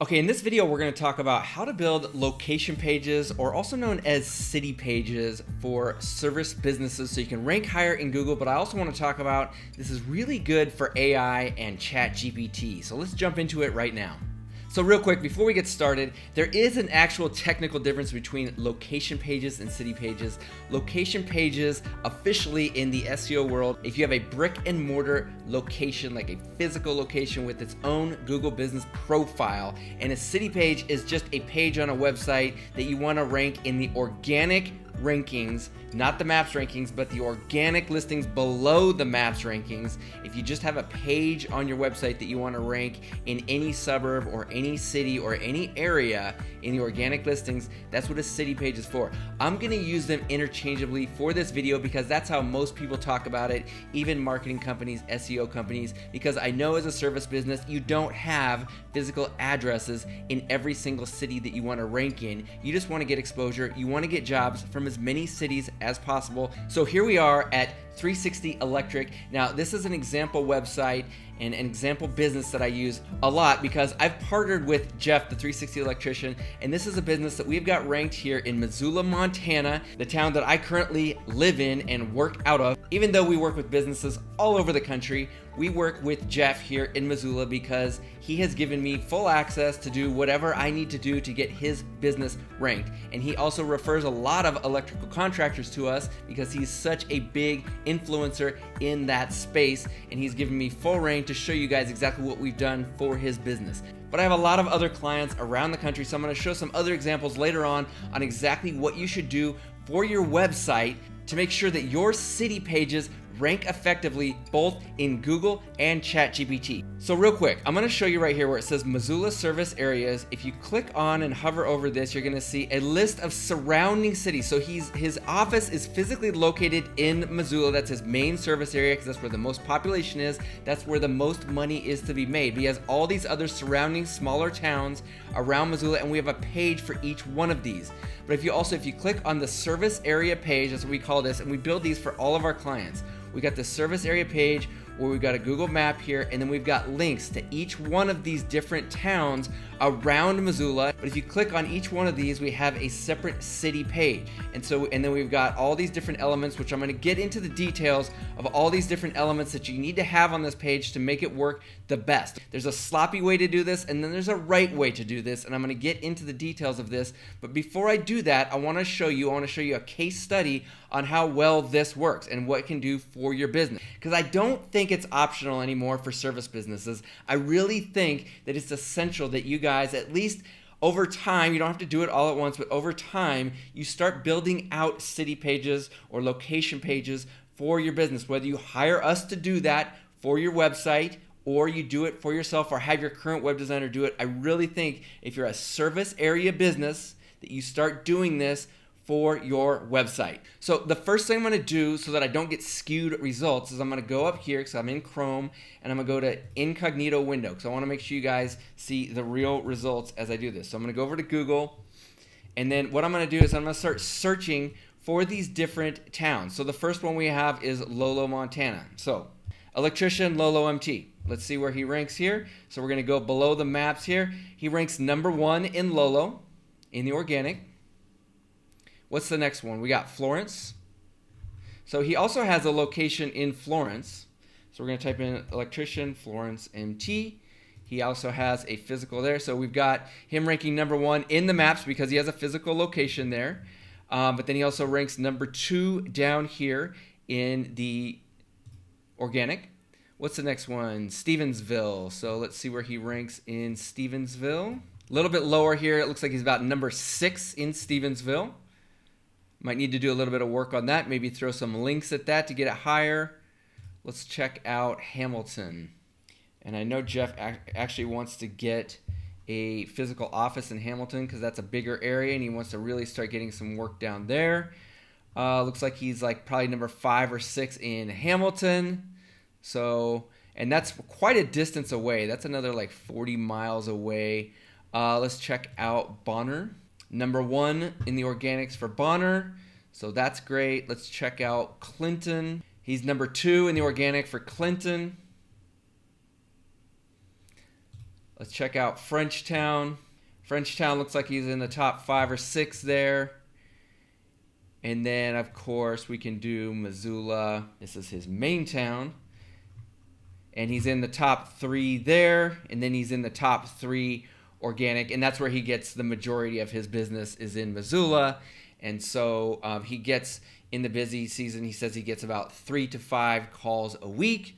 Okay, in this video, we're going to talk about how to build location pages, or also known as city pages, for service businesses so you can rank higher in Google. But I also want to talk about this is really good for AI and ChatGPT. So let's jump into it right now. So real quick, before we get started, there is an actual technical difference between location pages and city pages. Location pages, officially in the SEO world, if you have a brick and mortar location, like a physical location with its own Google business profile, and a city page is just a page on a website that you want to rank in the organic rankings, not the maps rankings, but the organic listings below the maps rankings. If you just have a page on your website that you want to rank in any suburb or any city or any area in the organic listings, that's what a city page is for. I'm going to use them interchangeably for this video because that's how most people talk about it, even marketing companies, SEO companies, because I know as a service business, you don't have physical addresses in every single city that you want to rank in. You just want to get exposure. You want to get jobs from as many cities as possible. So here we are at 360 Electric. Now, this is an example website and an example business that I use a lot because I've partnered with Jeff, the 360 electrician, and this is a business that we've got ranked here in Missoula, Montana, the town that I currently live in and work out of. Even though we work with businesses all over the country, we work with Jeff here in Missoula because he has given me full access to do whatever I need to do to get his business ranked. And he also refers a lot of electrical contractors to us because he's such a big influencer in that space, and he's given me full reign to show you guys exactly what we've done for his business. But I have a lot of other clients around the country, so I'm going to show some other examples later on exactly what you should do for your website to make sure that your city pages rank effectively both in Google and ChatGPT. So real quick, I'm going to show you right here where it says Missoula service areas. If you click on and hover over this, you're going to see a list of surrounding cities. So his office is physically located in Missoula. That's his main service area because that's where the most population is. That's where the most money is to be made. But he has all these other surrounding smaller towns around Missoula, and we have a page for each one of these. But if you click on the service area page, that's what we call this, and we build these for all of our clients. We got the service area page where we've got a Google map here, and then we've got links to each one of these different towns around Missoula. But if you click on each one of these, we have a separate city page. And then we've got all these different elements, which I'm going to get into the details of all these different elements that you need to have on this page to make it work the best. There's a sloppy way to do this, and then there's a right way to do this, and I'm going to get into the details of this. But before I do that, I want to show you a case study on how well this works and what it can do for your business. Because I don't think it's optional anymore for service businesses. I really think that it's essential that you guys, at least over time, you don't have to do it all at once, but over time, you start building out city pages or location pages for your business. Whether you hire us to do that for your website, or you do it for yourself, or have your current web designer do it, I really think if you're a service area business that you start doing this for your website. So the first thing I'm going to do so that I don't get skewed results is I'm going to go up here because I'm in Chrome, and I'm going to go to incognito window because I want to make sure you guys see the real results as I do this. So I'm going to go over to Google, and then what I'm going to do is I'm going to start searching for these different towns. So the first one we have is Lolo, Montana. So electrician Lolo MT. Let's see where he ranks here. So we're going to go below the maps here. He ranks number 1 in Lolo in the organic. What's the next one? We got Florence. So he also has a location in Florence. So we're going to type in electrician Florence MT. He also has a physical there. So we've got him ranking number 1 in the maps because he has a physical location there. But then he also ranks number 2 down here in the organic. What's the next one? Stevensville. So let's see where he ranks in Stevensville. A little bit lower here. It looks like he's about number 6 in Stevensville. Might need to do a little bit of work on that. Maybe throw some links at that to get it higher. Let's check out Hamilton. And I know Jeff actually wants to get a physical office in Hamilton because that's a bigger area, and he wants to really start getting some work down there. Looks like he's like probably number 5 or 6 in Hamilton. So, and that's quite a distance away. That's another like 40 miles away. Let's check out Bonner. Number 1 in the organics for Bonner. So that's great. Let's check out Clinton. He's number 2 in the organic for Clinton. Let's check out Frenchtown. Frenchtown looks like he's in the top 5 or 6 there. And then, of course, we can do Missoula. This is his main town. And he's in the top 3 there. And then he's in the top 3 organic. And that's where he gets the majority of his business, is in Missoula. And so he gets, in the busy season, he says he gets about 3 to 5 calls a week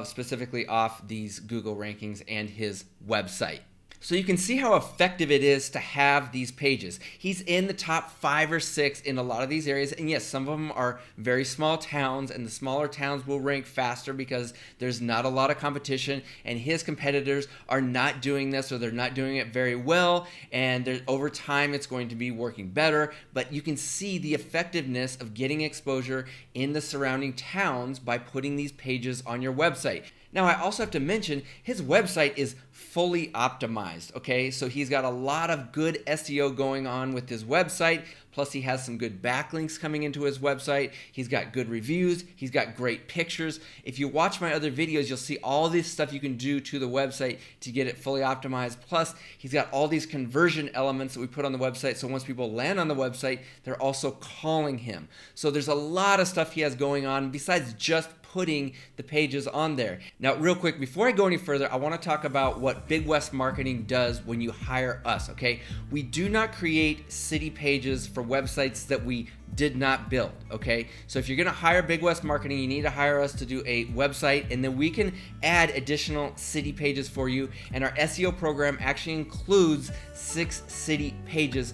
specifically off these Google rankings and his website. So you can see how effective it is to have these pages. He's in the top 5 or 6 in a lot of these areas. And yes, some of them are very small towns, and the smaller towns will rank faster because there's not a lot of competition, and his competitors are not doing this, or they're not doing it very well, and over time it's going to be working better. But you can see the effectiveness of getting exposure in the surrounding towns by putting these pages on your website. Now, I also have to mention his website is fully optimized, okay? So he's got a lot of good SEO going on with his website, plus he has some good backlinks coming into his website. He's got good reviews. He's got great pictures. If you watch my other videos, you'll see all this stuff you can do to the website to get it fully optimized. Plus, he's got all these conversion elements that we put on the website, so once people land on the website, they're also calling him. So there's a lot of stuff he has going on besides just putting the pages on there. Now, real quick, before I go any further, I want to talk about what Big West Marketing does when you hire us, okay? We do not create city pages for websites that we did not build, okay? So if you're gonna hire Big West Marketing, you need to hire us to do a website, and then we can add additional city pages for you. And our SEO program actually includes 6 city pages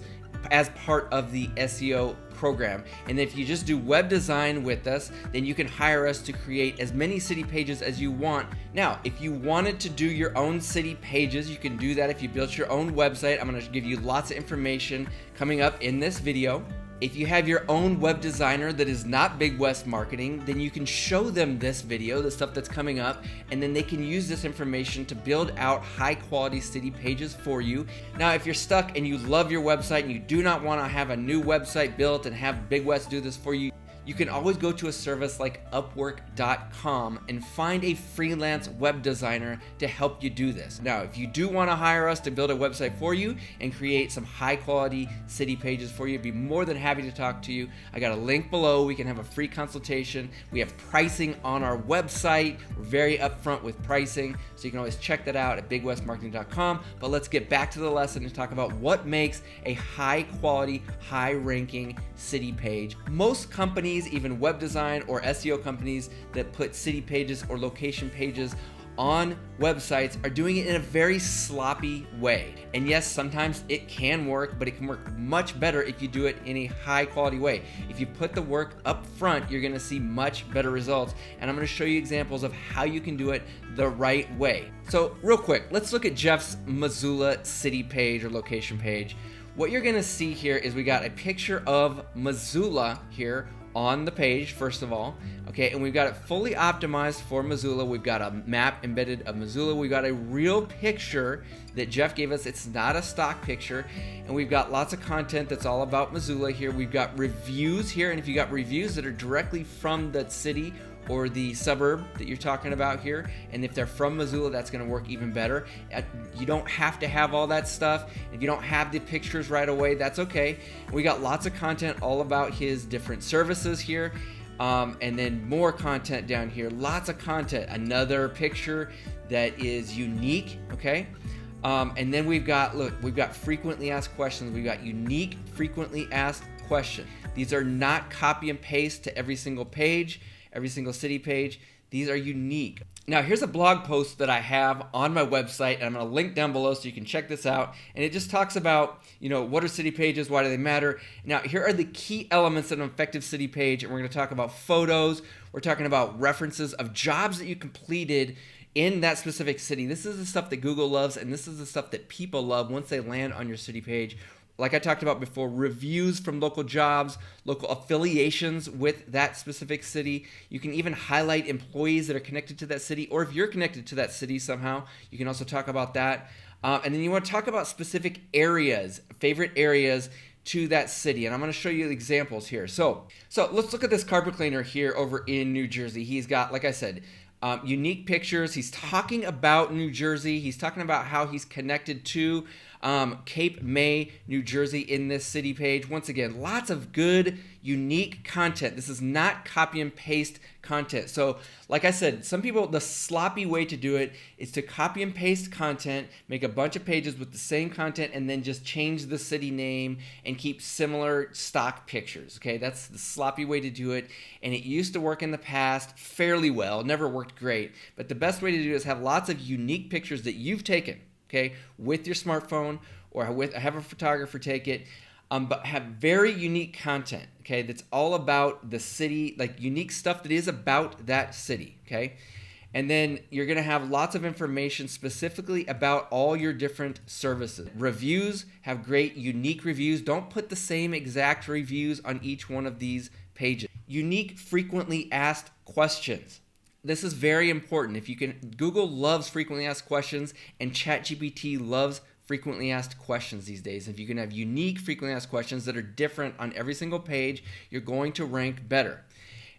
as part of the SEO program. And if you just do web design with us, then you can hire us to create as many city pages as you want. Now, if you wanted to do your own city pages, you can do that if you built your own website. I'm going to give you lots of information coming up in this video. If you have your own web designer that is not Big West Marketing, then you can show them this video, the stuff that's coming up, and then they can use this information to build out high quality city pages for you. Now, if you're stuck and you love your website and you do not want to have a new website built and have Big West do this for you, you can always go to a service like Upwork.com and find a freelance web designer to help you do this. Now, if you do want to hire us to build a website for you and create some high quality city pages for you, I'd be more than happy to talk to you. I got a link below. We can have a free consultation. We have pricing on our website. We're very upfront with pricing, so you can always check that out at bigwestmarketing.com. But let's get back to the lesson and talk about what makes a high quality, high ranking city page. Most companies, even web design or SEO companies that put city pages or location pages on websites, are doing it in a very sloppy way. And yes, sometimes it can work, but it can work much better if you do it in a high quality way. If you put the work up front, you're gonna see much better results. And I'm gonna show you examples of how you can do it the right way. So real quick, let's look at Jeff's Missoula city page or location page. What you're gonna see here is we got a picture of Missoula here on the page, first of all, okay, and we've got it fully optimized for Missoula. We've got a map embedded of Missoula. We've got a real picture that Jeff gave us. It's not a stock picture, and we've got lots of content that's all about Missoula here. We've got reviews here, and if you got reviews that are directly from the city or the suburb that you're talking about here, and if they're from Missoula, that's going to work even better. You don't have to have all that stuff. If you don't have the pictures right away, that's okay. We got lots of content all about his different services here, and then more content down here, lots of content. Another picture that is unique, okay? And then we've got frequently asked questions. We've got unique frequently asked questions. These are not copy and paste to every single page, every single city page. These are unique. Now, here's a blog post that I have on my website, and I'm going to link down below so you can check this out. And it just talks about, what are city pages? Why do they matter? Now, here are the key elements of an effective city page, and we're going to talk about photos. We're talking about references of jobs that you completed in that specific city. This is the stuff that Google loves, and this is the stuff that people love once they land on your city page. Like I talked about before, reviews from local jobs, local affiliations with that specific city. You can even highlight employees that are connected to that city, or if you're connected to that city somehow, you can also talk about that. And then you want to talk about specific areas, favorite areas to that city. And I'm going to show you examples here. So let's look at this carpet cleaner here over in New Jersey. He's got, like I said, Unique pictures. He's talking about New Jersey. He's talking about how he's connected to Cape May, New Jersey in this city page. Once again, lots of good, unique content. This is not copy and paste content. So like I said, some people, the sloppy way to do it is to copy and paste content, make a bunch of pages with the same content, and then just change the city name and keep similar stock pictures. Okay, that's the sloppy way to do it. And it used to work in the past fairly well, never worked great. But the best way to do it is have lots of unique pictures that you've taken, okay, with your smartphone, or have a photographer take it, but have very unique content, okay, that's all about the city, like unique stuff that is about that city, okay? And then you're gonna have lots of information specifically about all your different services. Reviews, have great unique reviews. Don't put the same exact reviews on each one of these pages. Unique frequently asked questions. This is very important. If you can, Google loves frequently asked questions, and ChatGPT loves frequently asked questions these days. If you can have unique frequently asked questions that are different on every single page, you're going to rank better.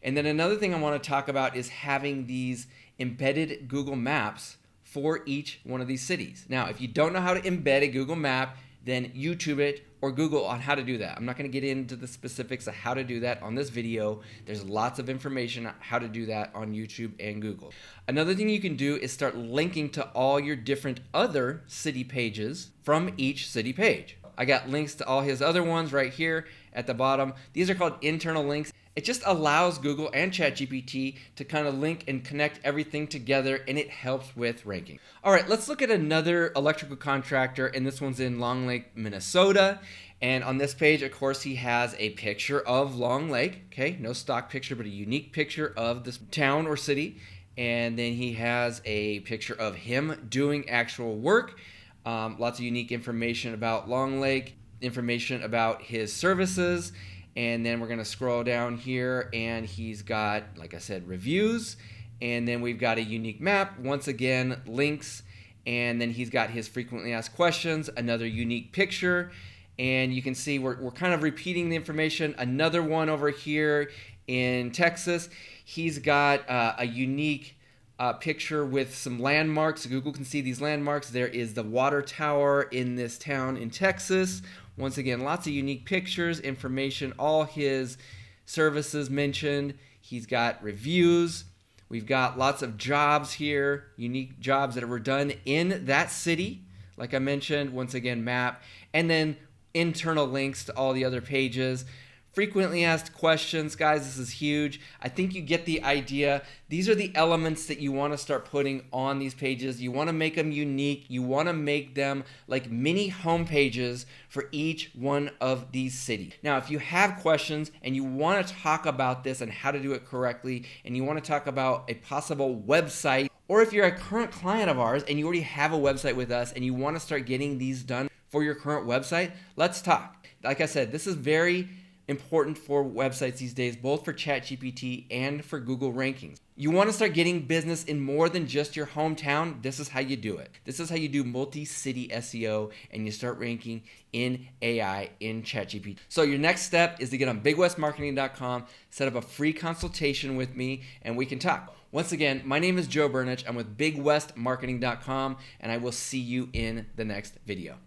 And then another thing I want to talk about is having these embedded Google Maps for each one of these cities. Now, if you don't know how to embed a Google map, then YouTube it or Google on how to do that. I'm not going to get into the specifics of how to do that on this video. There's lots of information on how to do that on YouTube and Google. Another thing you can do is start linking to all your different other city pages from each city page. I got links to all his other ones right here at the bottom. These are called internal links. It just allows Google and ChatGPT to kind of link and connect everything together, and it helps with ranking. All right, let's look at another electrical contractor, and this one's in Long Lake, Minnesota. And on this page, of course, he has a picture of Long Lake, okay? No stock picture, but a unique picture of this town or city. And then he has a picture of him doing actual work. Lots of unique information about Long Lake, information about his services. And then we're going to scroll down here, and he's got, like I said, reviews. And then we've got a unique map, once again, links. And then he's got his frequently asked questions, another unique picture. And you can see we're kind of repeating the information. Another one over here in Texas. He's got a unique picture with some landmarks. Google can see these landmarks. There is the water tower in this town in Texas. Once again, lots of unique pictures, information, all his services mentioned. He's got reviews. We've got lots of jobs here, unique jobs that were done in that city. Like I mentioned, once again, map. And then internal links to all the other pages. Frequently asked questions, guys, this is huge. I think you get the idea. These are the elements that you want to start putting on these pages. You want to make them unique. You want to make them like mini home pages for each one of these cities. Now, if you have questions and you want to talk about this and how to do it correctly, and you want to talk about a possible website, or if you're a current client of ours and you already have a website with us and you want to start getting these done for your current website, let's talk. Like I said, this is very important for websites these days, both for ChatGPT and for Google rankings. You want to start getting business in more than just your hometown? This is how you do it. This is how you do multi-city SEO, and you start ranking in AI in ChatGPT. So your next step is to get on bigwestmarketing.com, set up a free consultation with me, and we can talk. Once again, my name is Joe Burnich. I'm with bigwestmarketing.com, and I will see you in the next video.